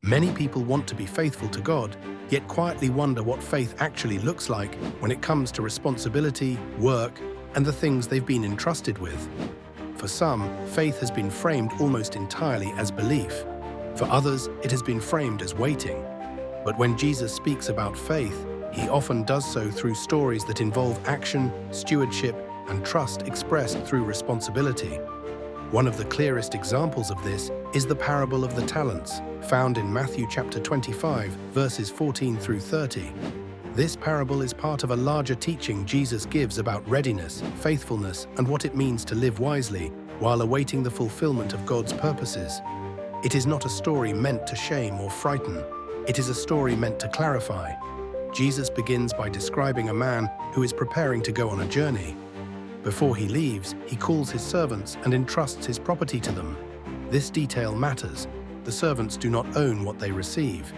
Many people want to be faithful to God, yet quietly wonder what faith actually looks like when it comes to responsibility, work, and the things they've been entrusted with. For some, faith has been framed almost entirely as belief. For others, it has been framed as waiting. But when Jesus speaks about faith, he often does so through stories that involve action, stewardship, and trust expressed through responsibility. One of the clearest examples of this is the parable of the talents, found in Matthew chapter 25, verses 14 through 30. This parable is part of a larger teaching Jesus gives about readiness, faithfulness, and what it means to live wisely while awaiting the fulfillment of God's purposes. It is not a story meant to shame or frighten. It is a story meant to clarify. Jesus begins by describing a man who is preparing to go on a journey. Before he leaves, he calls his servants and entrusts his property to them. This detail matters. The servants do not own what they receive.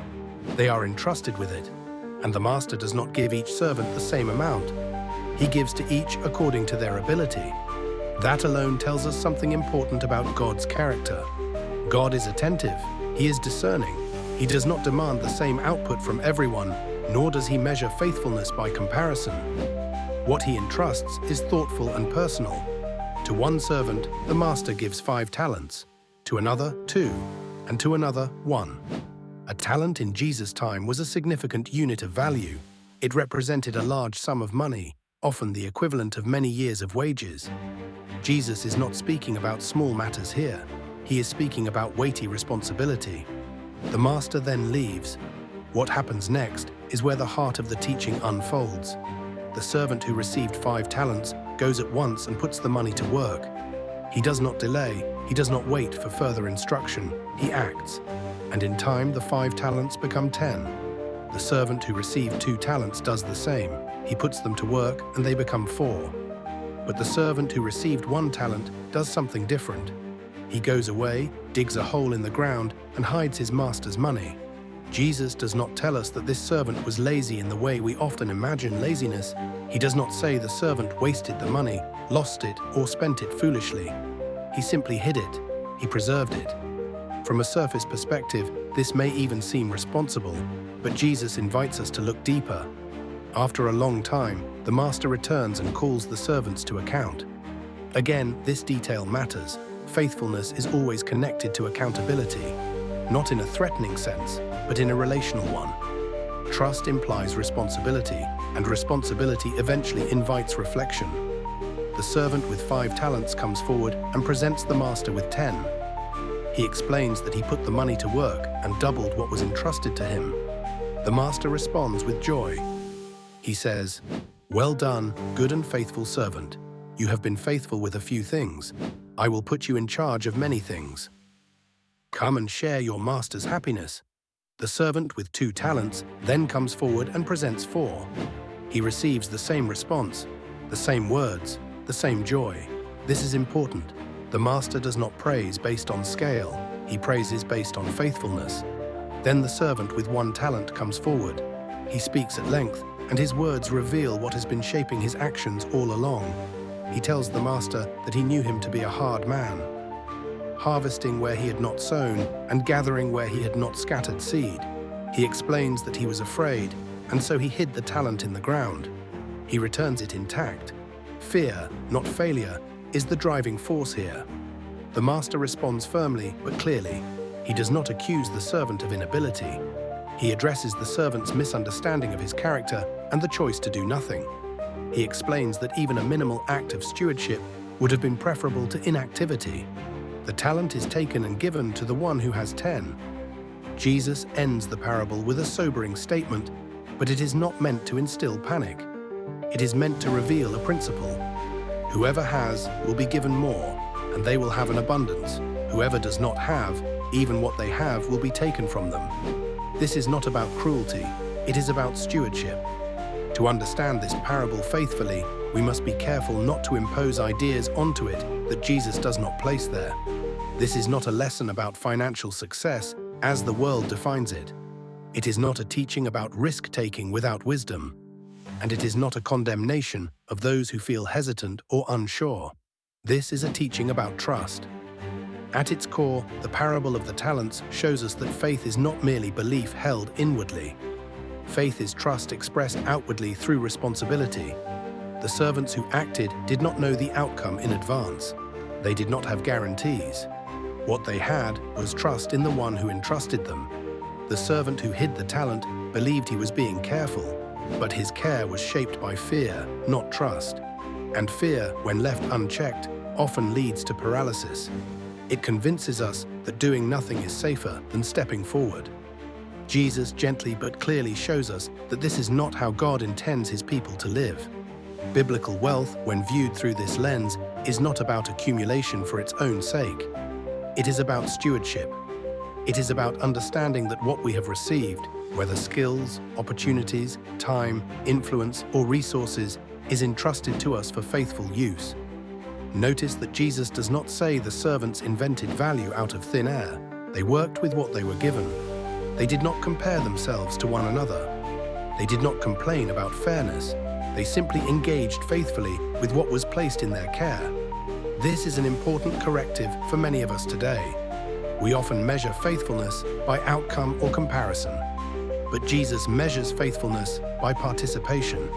They are entrusted with it, and the master does not give each servant the same amount. He gives to each according to their ability. That alone tells us something important about God's character. God is attentive. He is discerning. He does not demand the same output from everyone, nor does he measure faithfulness by comparison. What he entrusts is thoughtful and personal. To one servant, the master gives 5 talents, to another 2, and to another 1. A talent in Jesus' time was a significant unit of value. It represented a large sum of money, often the equivalent of many years of wages. Jesus is not speaking about small matters here. He is speaking about weighty responsibility. The master then leaves. What happens next is where the heart of the teaching unfolds. The servant who received 5 talents goes at once and puts the money to work. He does not delay, he does not wait for further instruction, he acts. And in time, the 5 talents become 10. The servant who received 2 talents does the same. He puts them to work and they become 4. But the servant who received 1 talent does something different. He goes away, digs a hole in the ground, and hides his master's money. Jesus does not tell us that this servant was lazy in the way we often imagine laziness. He does not say the servant wasted the money, lost it, or spent it foolishly. He simply hid it. He preserved it. From a surface perspective, this may even seem responsible, but Jesus invites us to look deeper. After a long time, the master returns and calls the servants to account. Again, this detail matters. Faithfulness is always connected to accountability, not in a threatening sense, but in a relational one. Trust implies responsibility, and responsibility eventually invites reflection. The servant with 5 talents comes forward and presents the master with 10. He explains that he put the money to work and doubled what was entrusted to him. The master responds with joy. He says, "Well done, good and faithful servant. You have been faithful with a few things. I will put you in charge of many things. Come and share your master's happiness." The servant with 2 talents then comes forward and presents 4. He receives the same response, the same words, the same joy. This is important. The master does not praise based on scale. He praises based on faithfulness. Then the servant with 1 talent comes forward. He speaks at length, and his words reveal what has been shaping his actions all along. He tells the master that he knew him to be a hard man, harvesting where he had not sown and gathering where he had not scattered seed. He explains that he was afraid, and so he hid the talent in the ground. He returns it intact. Fear, not failure, is the driving force here. The master responds firmly but clearly. He does not accuse the servant of inability. He addresses the servant's misunderstanding of his character and the choice to do nothing. He explains that even a minimal act of stewardship would have been preferable to inactivity. The talent is taken and given to the one who has 10. Jesus ends the parable with a sobering statement, but it is not meant to instill panic. It is meant to reveal a principle. Whoever has will be given more, and they will have an abundance. Whoever does not have, even what they have will be taken from them. This is not about cruelty, it is about stewardship. To understand this parable faithfully, we must be careful not to impose ideas onto it that Jesus does not place there. This is not a lesson about financial success as the world defines it. It is not a teaching about risk-taking without wisdom. And it is not a condemnation of those who feel hesitant or unsure. This is a teaching about trust. At its core, the parable of the talents shows us that faith is not merely belief held inwardly. Faith is trust expressed outwardly through responsibility. The servants who acted did not know the outcome in advance. They did not have guarantees. What they had was trust in the one who entrusted them. The servant who hid the talent believed he was being careful, but his care was shaped by fear, not trust. And fear, when left unchecked, often leads to paralysis. It convinces us that doing nothing is safer than stepping forward. Jesus gently but clearly shows us that this is not how God intends his people to live. Biblical wealth, when viewed through this lens, is not about accumulation for its own sake. It is about stewardship. It is about understanding that what we have received, whether skills, opportunities, time, influence, or resources, is entrusted to us for faithful use. Notice that Jesus does not say the servants invented value out of thin air. They worked with what they were given. They did not compare themselves to one another. They did not complain about fairness. They simply engaged faithfully with what was placed in their care. This is an important corrective for many of us today. We often measure faithfulness by outcome or comparison. But Jesus measures faithfulness by participation.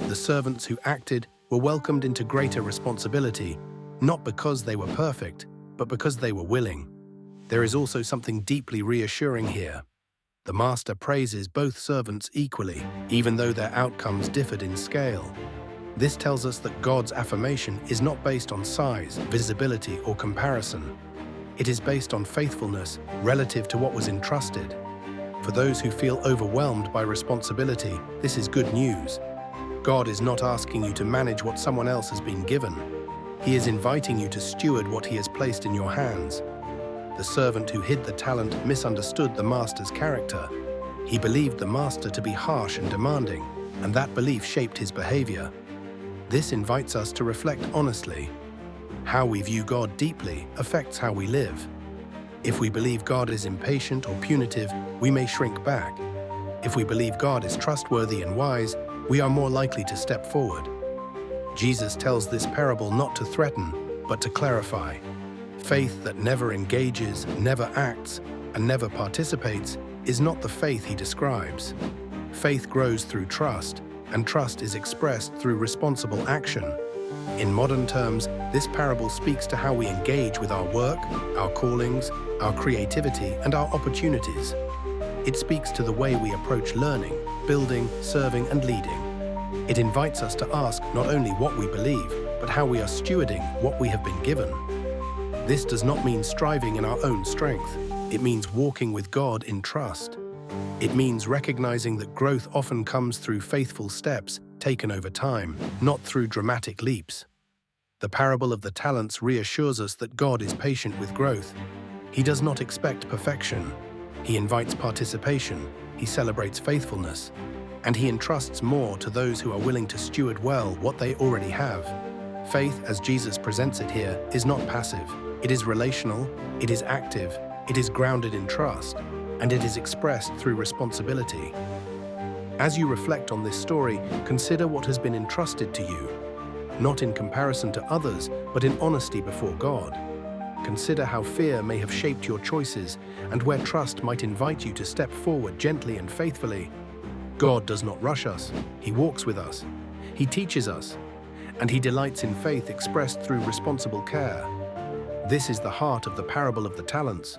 The servants who acted were welcomed into greater responsibility, not because they were perfect, but because they were willing. There is also something deeply reassuring here. The master praises both servants equally, even though their outcomes differed in scale. This tells us that God's affirmation is not based on size, visibility, or comparison. It is based on faithfulness relative to what was entrusted. For those who feel overwhelmed by responsibility, this is good news. God is not asking you to manage what someone else has been given. He is inviting you to steward what he has placed in your hands. The servant who hid the talent misunderstood the master's character. He believed the master to be harsh and demanding, and that belief shaped his behavior. This invites us to reflect honestly. How we view God deeply affects how we live. If we believe God is impatient or punitive, we may shrink back. If we believe God is trustworthy and wise, we are more likely to step forward. Jesus tells this parable not to threaten, but to clarify. Faith that never engages, never acts, and never participates is not the faith he describes. Faith grows through trust, and trust is expressed through responsible action. In modern terms, this parable speaks to how we engage with our work, our callings, our creativity, and our opportunities. It speaks to the way we approach learning, building, serving, and leading. It invites us to ask not only what we believe, but how we are stewarding what we have been given. This does not mean striving in our own strength. It means walking with God in trust. It means recognizing that growth often comes through faithful steps taken over time, not through dramatic leaps. The parable of the talents reassures us that God is patient with growth. He does not expect perfection. He invites participation. He celebrates faithfulness. And he entrusts more to those who are willing to steward well what they already have. Faith, as Jesus presents it here, is not passive. It is relational, it is active, it is grounded in trust, and it is expressed through responsibility. As you reflect on this story, consider what has been entrusted to you, not in comparison to others, but in honesty before God. Consider how fear may have shaped your choices and where trust might invite you to step forward gently and faithfully. God does not rush us. He walks with us. He teaches us. And he delights in faith expressed through responsible care. This is the heart of the parable of the talents.